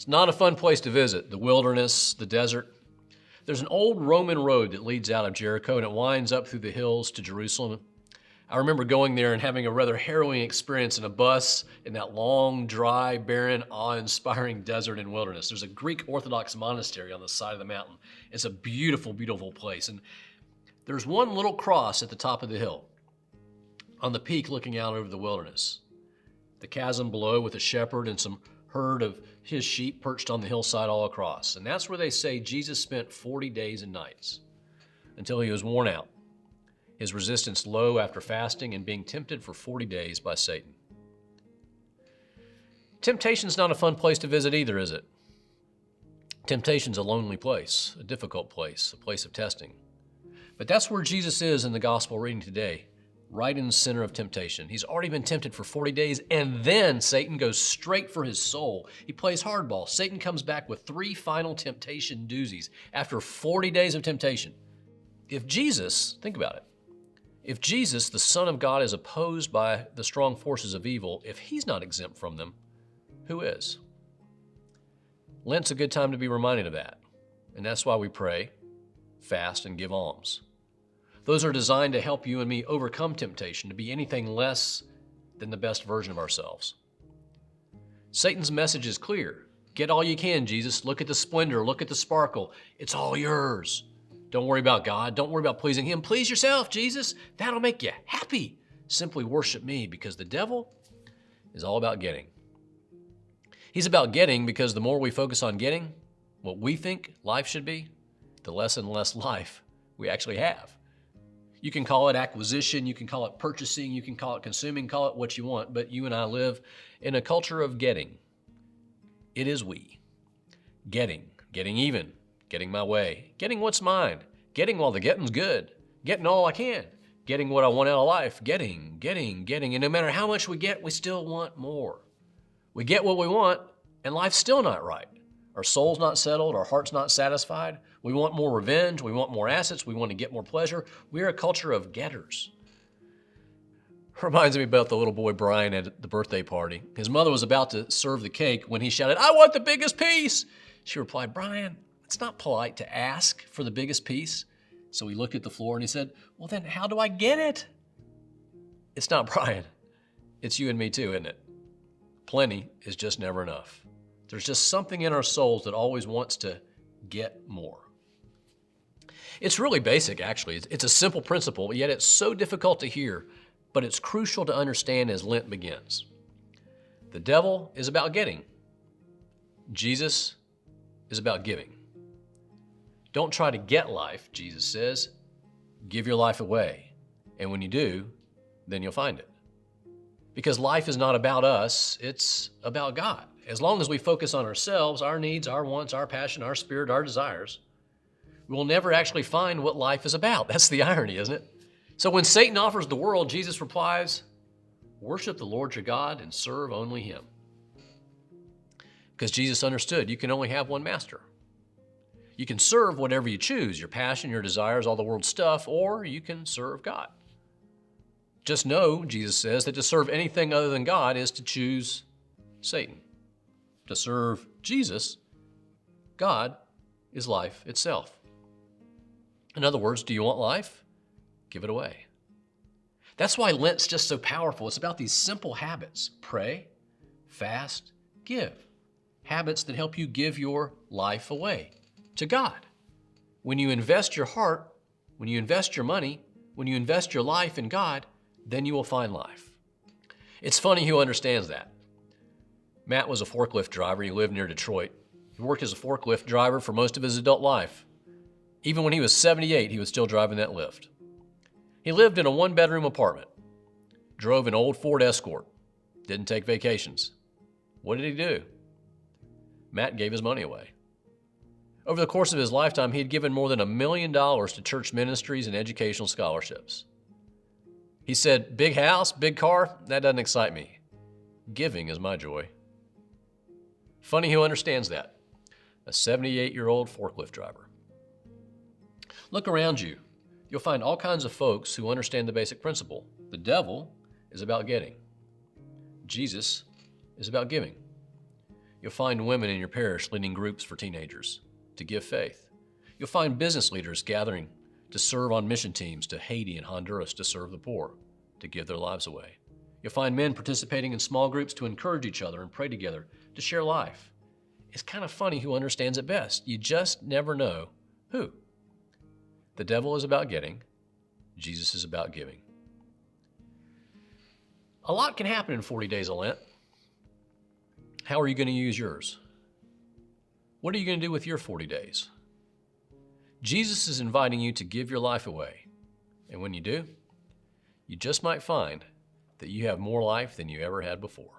It's not a fun place to visit, the wilderness, the desert. There's an old Roman road that leads out of Jericho and it winds up through the hills to Jerusalem. I remember going there and having a rather harrowing experience in a bus in that long, dry, barren, awe-inspiring desert and wilderness. There's a Greek Orthodox monastery on the side of the mountain. It's a beautiful, beautiful place. And there's one little cross at the top of the hill on the peak looking out over the wilderness. The chasm below with a shepherd and some herd of his sheep perched on the hillside all across. And that's where they say Jesus spent 40 days and nights until he was worn out, his resistance low after fasting and being tempted for 40 days by Satan. Temptation's not a fun place to visit either, is it? Temptation's a lonely place, a difficult place, a place of testing. But that's where Jesus is in the gospel reading today, right in the center of temptation. He's already been tempted for 40 days, and then Satan goes straight for his soul. He plays hardball. Satan comes back with 3 final temptation doozies after 40 days of temptation. If Jesus, think about it, if Jesus, the Son of God, is opposed by the strong forces of evil, if he's not exempt from them, who is? Lent's a good time to be reminded of that, and that's why we pray, fast, and give alms. Those are designed to help you and me overcome temptation, to be anything less than the best version of ourselves. Satan's message is clear. Get all you can, Jesus. Look at the splendor. Look at the sparkle. It's all yours. Don't worry about God. Don't worry about pleasing him. Please yourself, Jesus. That'll make you happy. Simply worship me, because the devil is all about getting. He's about getting because the more we focus on getting what we think life should be, the less and less life we actually have. You can call it acquisition, you can call it purchasing, you can call it consuming, call it what you want, but you and I live in a culture of getting. It is we. Getting even, getting my way, getting what's mine, getting while the getting's good, getting all I can, getting what I want out of life, getting. And no matter how much we get, we still want more. We get what we want, and life's still not right. Our soul's not settled, our heart's not satisfied. We want more revenge, we want more assets, we want to get more pleasure. We're a culture of getters. Reminds me about the little boy Brian at the birthday party. His mother was about to serve the cake when he shouted, "I want the biggest piece!" She replied, "Brian, it's not polite to ask for the biggest piece." So he looked at the floor and he said, "Well then, how do I get it?" It's not Brian. It's you and me too, isn't it? Plenty is just never enough. There's just something in our souls that always wants to get more. It's really basic, actually. It's a simple principle, yet it's so difficult to hear, but it's crucial to understand as Lent begins. The devil is about getting. Jesus is about giving. Don't try to get life, Jesus says. Give your life away. And when you do, then you'll find it. Because life is not about us, it's about God. As long as we focus on ourselves, our needs, our wants, our passion, our spirit, our desires, we will never actually find what life is about. That's the irony, isn't it? So when Satan offers the world, Jesus replies, "Worship the Lord your God and serve only him." Because Jesus understood you can only have one master. You can serve whatever you choose, your passion, your desires, all the world's stuff, or you can serve God. Just know, Jesus says, that to serve anything other than God is to choose Satan. To serve Jesus, God, is life itself. In other words, do you want life? Give it away. That's why Lent's just so powerful. It's about these simple habits. Pray, fast, give. Habits that help you give your life away to God. When you invest your heart, when you invest your money, when you invest your life in God, then you will find life. It's funny who understands that. Matt was a forklift driver. He lived near Detroit. He worked as a forklift driver for most of his adult life. Even when he was 78, he was still driving that lift. He lived in a 1-bedroom apartment, drove an old Ford Escort, didn't take vacations. What did he do? Matt gave his money away. Over the course of his lifetime, he had given more than $1 million to church ministries and educational scholarships. He said, "Big house, big car, that doesn't excite me. Giving is my joy." Funny who understands that. A 78-year-old forklift driver. Look around you. You'll find all kinds of folks who understand the basic principle. The devil is about getting. Jesus is about giving. You'll find women in your parish leading groups for teenagers to give faith. You'll find business leaders gathering to serve on mission teams to Haiti and Honduras to serve the poor, to give their lives away. You'll find men participating in small groups to encourage each other and pray together, to share life. It's kind of funny who understands it best. You just never know who. The devil is about getting. Jesus is about giving. A lot can happen in 40 days of Lent. How are you going to use yours? What are you going to do with your 40 days? Jesus is inviting you to give your life away. And when you do, you just might find that you have more life than you ever had before.